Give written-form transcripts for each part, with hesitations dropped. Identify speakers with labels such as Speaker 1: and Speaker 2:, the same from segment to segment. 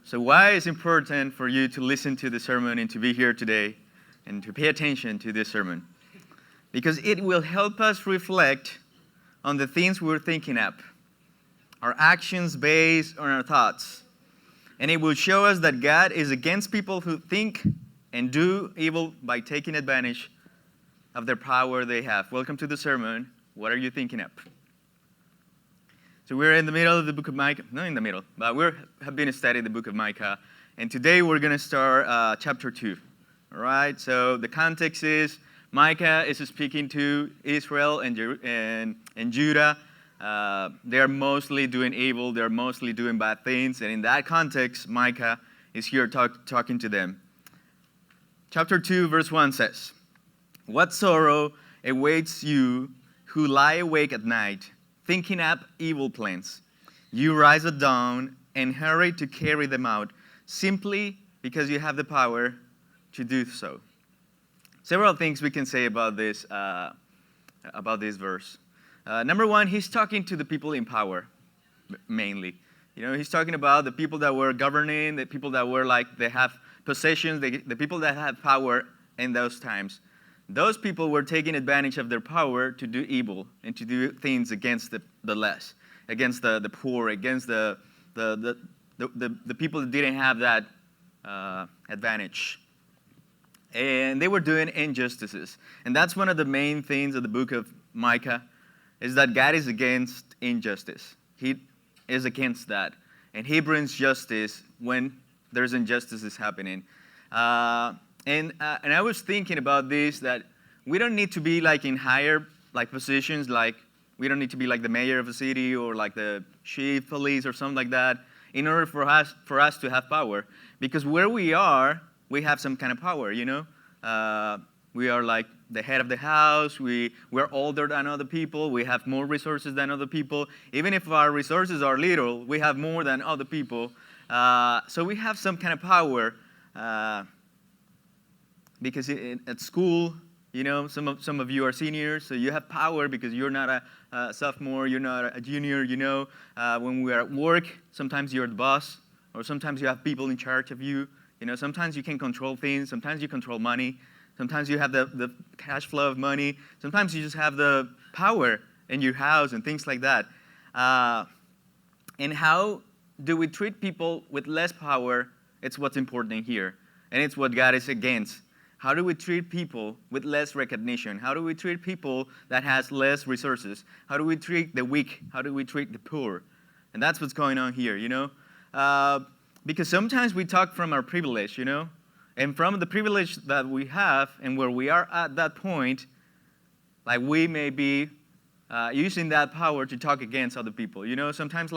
Speaker 1: So why is it important for you to listen to the sermon and to be here today and to pay attention to this sermon? Because it will help us reflect on the things we're thinking up, our actions based on our thoughts. And it will show us that God is against people who think and do evil by taking advantage of their power they have. Welcome to the sermon. What are you thinking up? So we're in the middle of the book of Micah. Not in the middle, but we have been studying the book of Micah. And today we're going to start chapter 2. All right? So the context is Micah is speaking to Israel and Judah. They're mostly doing evil. They're mostly doing bad things. And in that context, Micah is here talking to them. Chapter 2, verse 1 says, "What sorrow awaits you who lie awake at night, thinking up evil plans. You rise at dawn and hurry to carry them out, simply because you have the power to do so." Several things we can say about this verse. Number one, he's talking to the people in power, mainly. He's talking about the people that were governing, the people that were they have possessions, the people that have power in those times. Those people were taking advantage of their power to do evil and to do things against the less, against the poor, against the people that didn't have that advantage. And they were doing injustices. And that's one of the main things of the book of Micah, is that God is against injustice. He is against that. And he brings justice when there's injustices happening. And I was thinking about this, that we don't need to be in higher positions, we don't need to be like the mayor of a city or like the chief police or something like that in order for us to have power. Because where we are, we have some kind of power, we are like the head of the house, we're older than other people, we have more resources than other people. Even if our resources are little, we have more than other people. So we have some kind of power. Because at school, some of you are seniors, so you have power because you're not a sophomore, you're not a junior, When we are at work, sometimes you're the boss, or sometimes you have people in charge of you. Sometimes you can control things, sometimes you control money, sometimes you have the cash flow of money, sometimes you just have the power in your house and things like that. And how do we treat people with less power? It's what's important here, and it's what God is against. How do we treat people with less recognition? How do we treat people that has less resources? How do we treat the weak? How do we treat the poor? And that's what's going on here, Because sometimes we talk from our privilege, And from the privilege that we have and where we are at that point, we may be using that power to talk against other people, Sometimes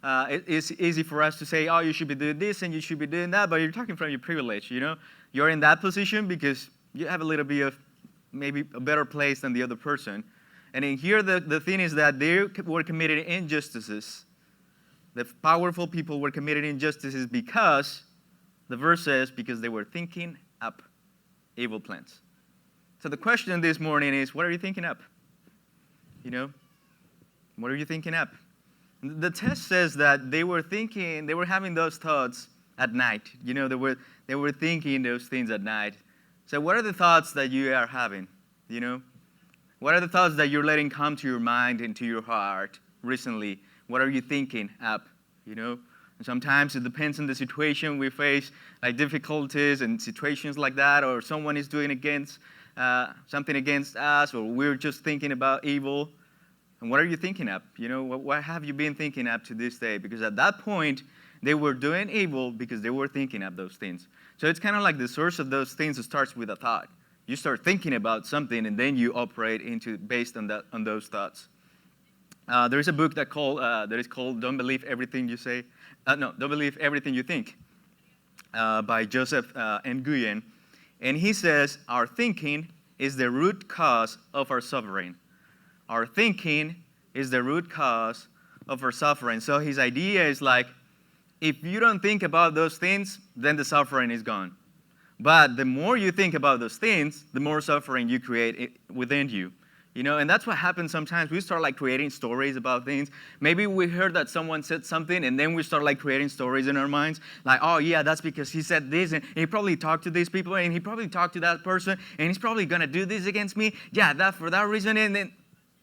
Speaker 1: it's easy for us to say, oh, you should be doing this and you should be doing that, but you're talking from your privilege, You're in that position because you have a little bit of maybe a better place than the other person. And in here, the thing is that they were committing injustices. The powerful people were committing injustices because, the verse says, because they were thinking up evil plans. So the question this morning is, what are you thinking up? What are you thinking up? The text says that they were having those thoughts at night. They were thinking those things at night. So what are the thoughts that you are having? What are the thoughts that you're letting come to your mind and to your heart recently? What are you thinking up? And sometimes it depends on the situation we face, difficulties and situations like that, or someone is doing something against us, or we're just thinking about evil. And what are you thinking up? What have you been thinking up to this day? Because at that point, they were doing evil because they were thinking up those things. So it's kind of like the source of those things starts with a thought. You start thinking about something, and then you operate based on those thoughts. There is a book that is called "Don't Believe Everything You Say." Don't Believe Everything You Think, by Joseph N. Nguyen, and he says our thinking is the root cause of our suffering. Our thinking is the root cause of our suffering. So his idea is if you don't think about those things, then the suffering is gone. But the more you think about those things, the more suffering you create within you. And that's what happens sometimes. We start like creating stories about things. Maybe we heard that someone said something, and then we start like creating stories in our minds. Like, oh yeah, that's because he said this, and he probably talked to these people, and he probably talked to that person, and he's probably gonna do this against me. Yeah, that for that reason, and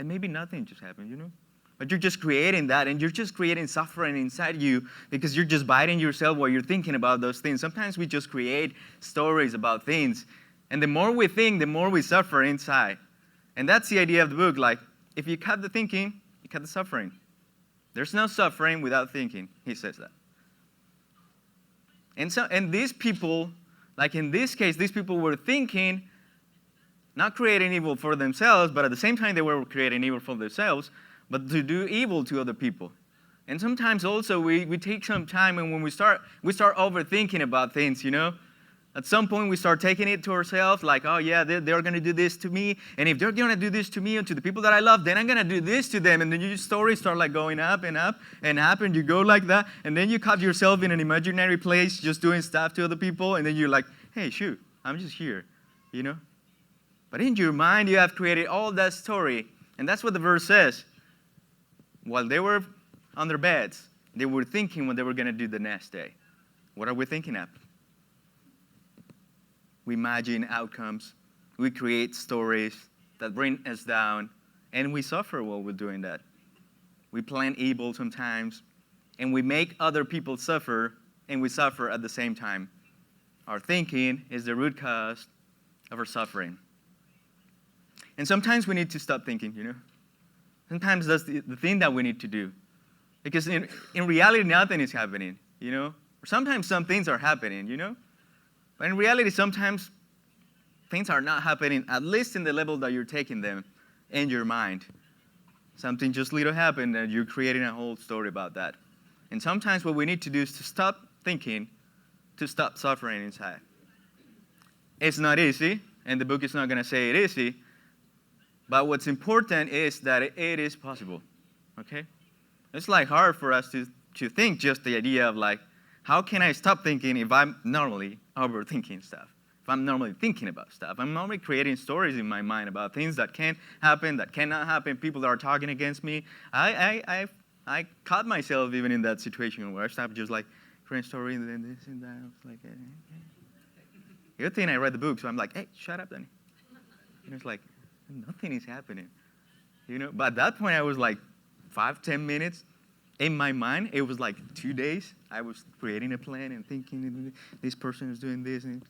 Speaker 1: maybe nothing just happened. But you're just creating that, and you're just creating suffering inside you because you're just biting yourself while you're thinking about those things. Sometimes we just create stories about things, and the more we think, the more we suffer inside. And that's the idea of the book. Like, if you cut the thinking, you cut the suffering. There's no suffering without thinking, he says that. And these people, like in this case, these people were thinking, not creating evil for themselves, but at the same time they were creating evil for themselves, but to do evil to other people. And sometimes also we take some time, and when we start overthinking about things, At some point, we start taking it to ourselves, like, oh, yeah, they're going to do this to me. And if they're going to do this to me and to the people that I love, then I'm going to do this to them. And then your stories start like going up and up and up, and you go like that. And then you caught yourself in an imaginary place just doing stuff to other people. And then you're like, hey, shoot, I'm just here, But in your mind, you have created all that story. And that's what the verse says. While they were on their beds, they were thinking what they were going to do the next day. What are we thinking of? We imagine outcomes. We create stories that bring us down, and we suffer while we're doing that. We plan evil sometimes, and we make other people suffer, and we suffer at the same time. Our thinking is the root cause of our suffering. And sometimes we need to stop thinking, Sometimes that's the thing that we need to do. Because in reality, nothing is happening, Or sometimes some things are happening, But in reality, sometimes things are not happening, at least in the level that you're taking them in your mind. Something just little happened, and you're creating a whole story about that. And sometimes what we need to do is to stop thinking, to stop suffering inside. It's not easy, and the book is not going to say it easy, but what's important is that it is possible, okay? It's like hard for us to think just the idea of like, how can I stop thinking if I'm normally overthinking stuff? If I'm normally thinking about stuff, I'm normally creating stories in my mind about things that can happen, that cannot happen, people that are talking against me. I caught myself even in that situation where I stopped just like creating stories and then this and that. I was like, good thing I read the book, so I'm like, hey, shut up, Danny. And it's like, nothing is happening, But at that point, I was like 5-10 minutes. In my mind, it was like 2 days. I was creating a plan and thinking, this person is doing this. And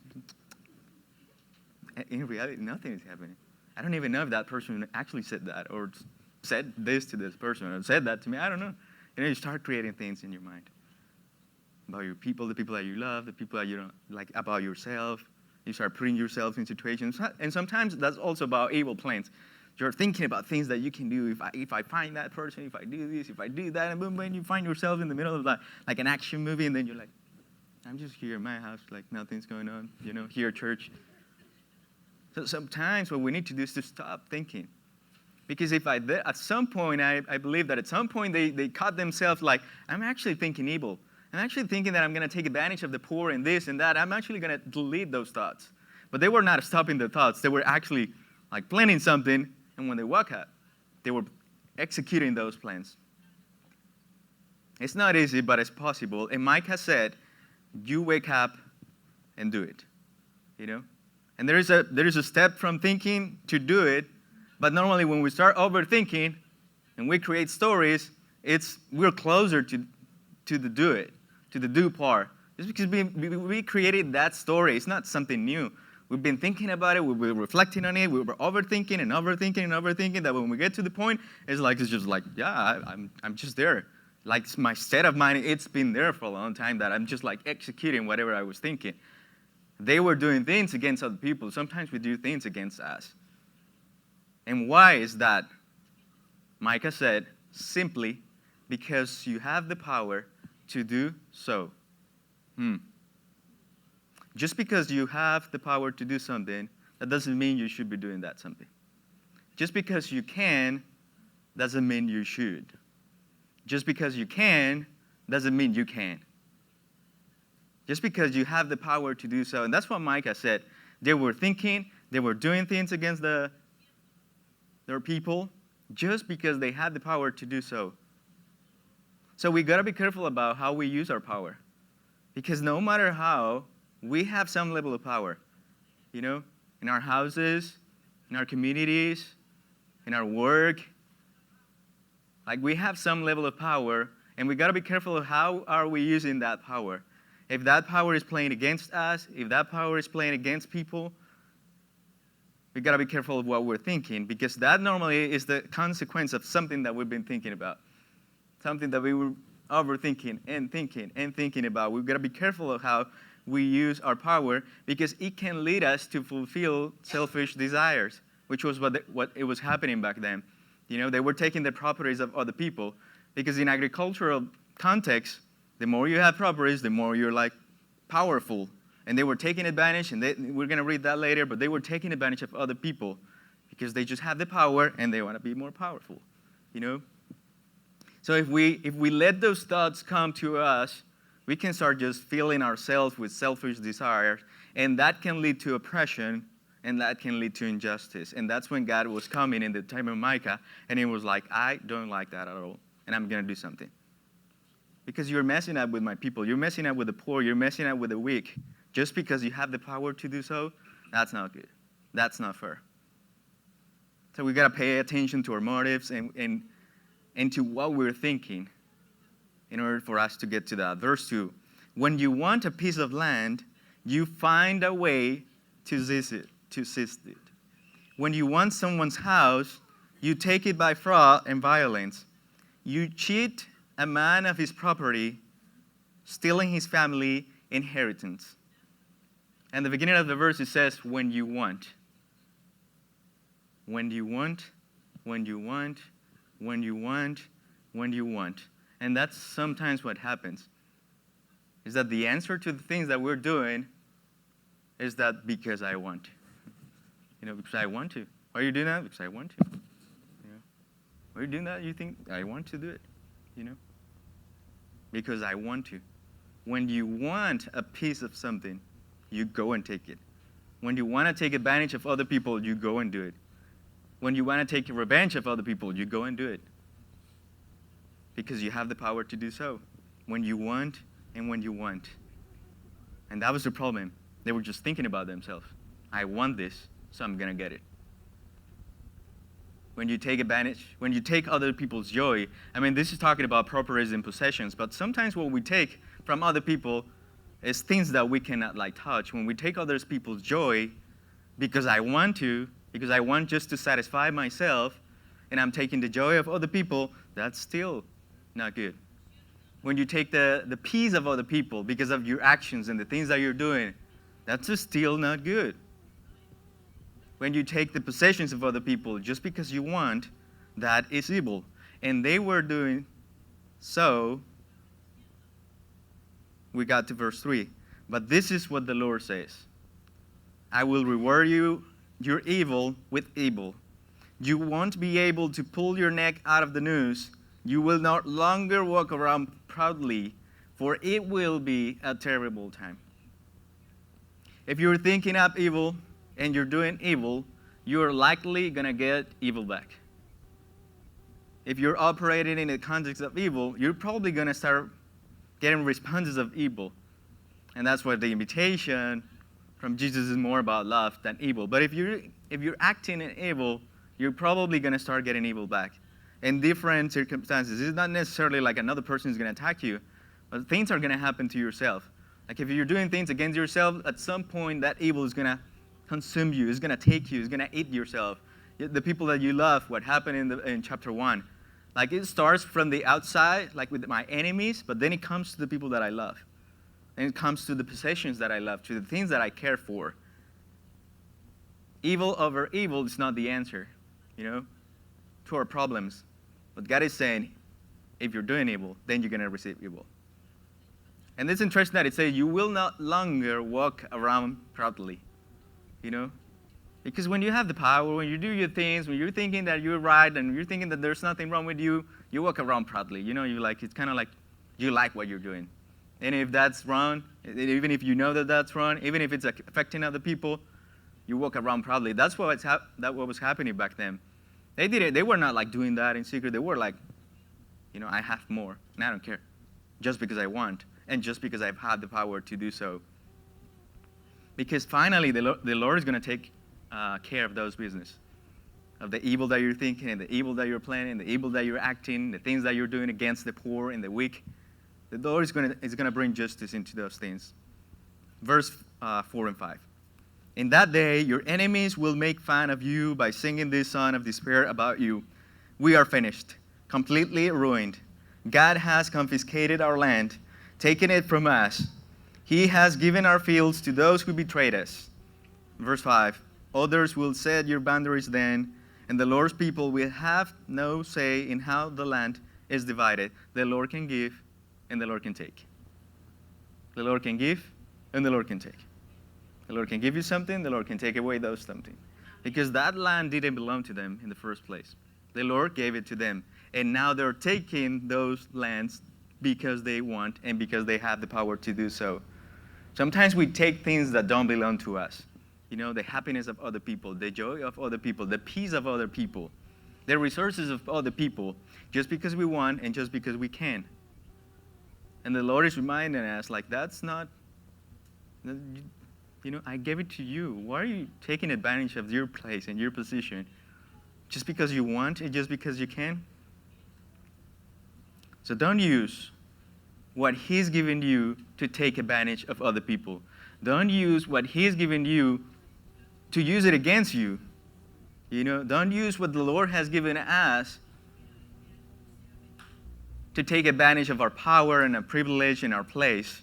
Speaker 1: in reality, nothing is happening. I don't even know if that person actually said that or said this to this person or said that to me. I don't know. You start creating things in your mind about your people, the people that you love, the people that you don't like, about yourself. You start putting yourself in situations. And sometimes that's also about evil plans. You're thinking about things that you can do. If I find that person, if I do this, if I do that, and boom, you find yourself in the middle of like an action movie, and then you're like, I'm just here in my house, like nothing's going on, here at church. So sometimes what we need to do is to stop thinking. Because at some point, I believe that at some point they caught themselves like, I'm actually thinking evil. I'm actually thinking that I'm going to take advantage of the poor and this and that. I'm actually going to delete those thoughts. But they were not stopping the thoughts. They were actually like planning something. And when they woke up, they were executing those plans. It's not easy, but it's possible. And Mike has said, you wake up and do it. And there is a step from thinking to do it. But normally when we start overthinking and we create stories, we're closer to the do it, to the do part. Just because we created that story. It's not something new. We've been thinking about it. We've been reflecting on it. We were overthinking and overthinking and overthinking that when we get to the point, it's just like, yeah, I'm just there. Like my state of mind, it's been there for a long time that I'm just like executing whatever I was thinking. They were doing things against other people. Sometimes we do things against us. And why is that? Micah said, simply because you have the power to do so. Just because you have the power to do something, that doesn't mean you should be doing that something. Just because you can, doesn't mean you should. Just because you can, doesn't mean you can. Just because you have the power to do so. And that's what Micah said. They were thinking, they were doing things against the their people just because they had the power to do so. So we got to be careful about how we use our power. Because no matter how, we have some level of power. You know, in our houses, in our communities, in our work. Like we have some level of power, and we got to be careful of how are we using that power. If that power is playing against us, if that power is playing against people, we got to be careful of what we're thinking, because that normally is the consequence of something that we've been thinking about. Something that we were overthinking and thinking about. We've got to be careful of how we use our power, because it can lead us to fulfill selfish desires, which was what it was happening back then. You know, they were taking the properties of other people, because in agricultural context, the more you have properties, the more you're like powerful. And they were taking advantage, and we're going to read that later, but they were taking advantage of other people because they just have the power and they want to be more powerful, you know? So if we let those thoughts come to us, we can start just filling ourselves with selfish desires, and that can lead to oppression, and that can lead to injustice. And that's when God was coming in the time of Micah, and he was like, I don't like that at all, and I'm going to do something. Because you're messing up with my people. You're messing up with the poor. You're messing up with the weak. Just because you have the power to do so, that's not good. That's not fair. So we got to pay attention to our motives and to what we're thinking in order for us to get to that. Verse 2, when you want a piece of land, you find a way to seize it. When you want someone's house, you take it by fraud and violence. You cheat a man of his property, stealing his family inheritance. And the beginning of the verse, it says, when you want. When you want, when you want, when you want, when you want. And that's sometimes what happens, is that the answer to the things that we're doing is that because I want to. You know, because I want to. Why are you doing that? Because I want to. You know? Why are you doing that? You think, I want to do it. You know? Because I want to. When you want a piece of something, you go and take it. When you want to take advantage of other people, you go and do it. When you want to take revenge of other people, you go and do it. Because you have the power to do so. When you want and when you want. And that was the problem. They were just thinking about themselves. I want this, so I'm going to get it. When you take advantage, when you take other people's joy, I mean, this is talking about properties and possessions, but sometimes what we take from other people is things that we cannot like touch. When we take other people's joy because I want to, because I want just to satisfy myself, and I'm taking the joy of other people, that's still not good. When you take the peace of other people because of your actions and the things that you're doing, that's just still not good. When you take the possessions of other people just because you want, that is evil. And they were doing so. We got to verse 3. But this is what the Lord says. I will reward you, your evil with evil. You won't be able to pull your neck out of the noose. You will no longer walk around proudly, for it will be a terrible time. If you're thinking up evil and you're doing evil, you're likely going to get evil back. If you're operating in the context of evil, you're probably going to start getting responses of evil. And that's why the invitation from Jesus is more about love than evil. But if you're acting in evil, you're probably going to start getting evil back in different circumstances. It's not necessarily like another person is going to attack you, but things are going to happen to yourself. Like if you're doing things against yourself, at some point that evil is going to consume you. It's going to take you. It's going to eat yourself. The people that you love, what happened in chapter 1. Like it starts from the outside, like with my enemies, but then it comes to the people that I love. And it comes to the possessions that I love, to the things that I care for. Evil over evil is not the answer, to our problems. But God is saying, if you're doing evil, then you're going to receive evil. And it's interesting that it says, you will not longer walk around proudly, Because when you have the power, when you do your things, when you're thinking that you're right and you're thinking that there's nothing wrong with you, you walk around proudly. It's kind of like you like what you're doing. And if that's wrong, even if you know that that's wrong, even if it's affecting other people, you walk around proudly. That's what was happening back then. They were not like doing that in secret. They were like, I have more, and I don't care. Just because I want, and just because I've had the power to do so. Because finally, the Lord is going to take care of those business. Of the evil that you're thinking, and the evil that you're planning, the evil that you're acting, the things that you're doing against the poor and the weak. The Lord is going to bring justice into those things. Verse 4 and 5. In that day, your enemies will make fun of you by singing this song of despair about you. We are finished, completely ruined. God has confiscated our land, taken it from us. He has given our fields to those who betrayed us. Verse 5. Others will set your boundaries then, and the Lord's people will have no say in how the land is divided. The Lord can give, and the Lord can take. The Lord can give, and the Lord can take. The Lord can give you something, the Lord can take away those something. Because that land didn't belong to them in the first place. The Lord gave it to them. And now they're taking those lands because they want and because they have the power to do so. Sometimes we take things that don't belong to us. The happiness of other people, the joy of other people, the peace of other people, the resources of other people, just because we want and just because we can. And the Lord is reminding us, that's not, I gave it to you. Why are you taking advantage of your place and your position just because you want and just because you can? So don't use what He's given you to take advantage of other people. Don't use what He's given you to use it against you. Don't use what the Lord has given us to take advantage of our power and our privilege and our place.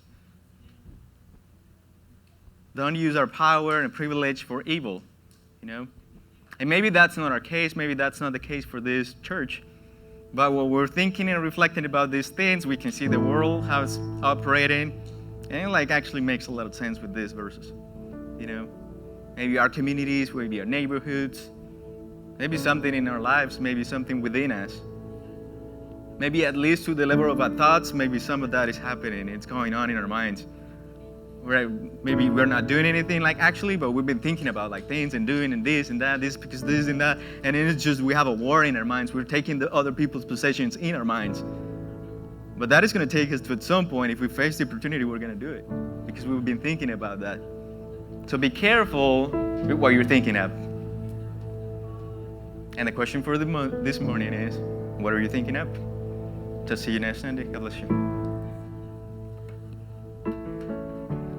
Speaker 1: Don't use our power and privilege for evil, And maybe that's not our case. Maybe that's not the case for this church. But when we're thinking and reflecting about these things, we can see the world, how it's operating. And it actually makes a lot of sense with these verses. Maybe our communities, maybe our neighborhoods, maybe something in our lives, maybe something within us. Maybe at least to the level of our thoughts, maybe some of that is happening. It's going on in our minds. Where maybe we're not doing anything actually, but we've been thinking about things and doing and this and that, this because this and that. And then it's just we have a war in our minds. We're taking the other people's possessions in our minds. But that is going to take us to at some point, if we face the opportunity, we're going to do it. Because we've been thinking about that. So be careful with what you're thinking of. And the question for this morning is, what are you thinking of? To see you next Sunday. God bless you.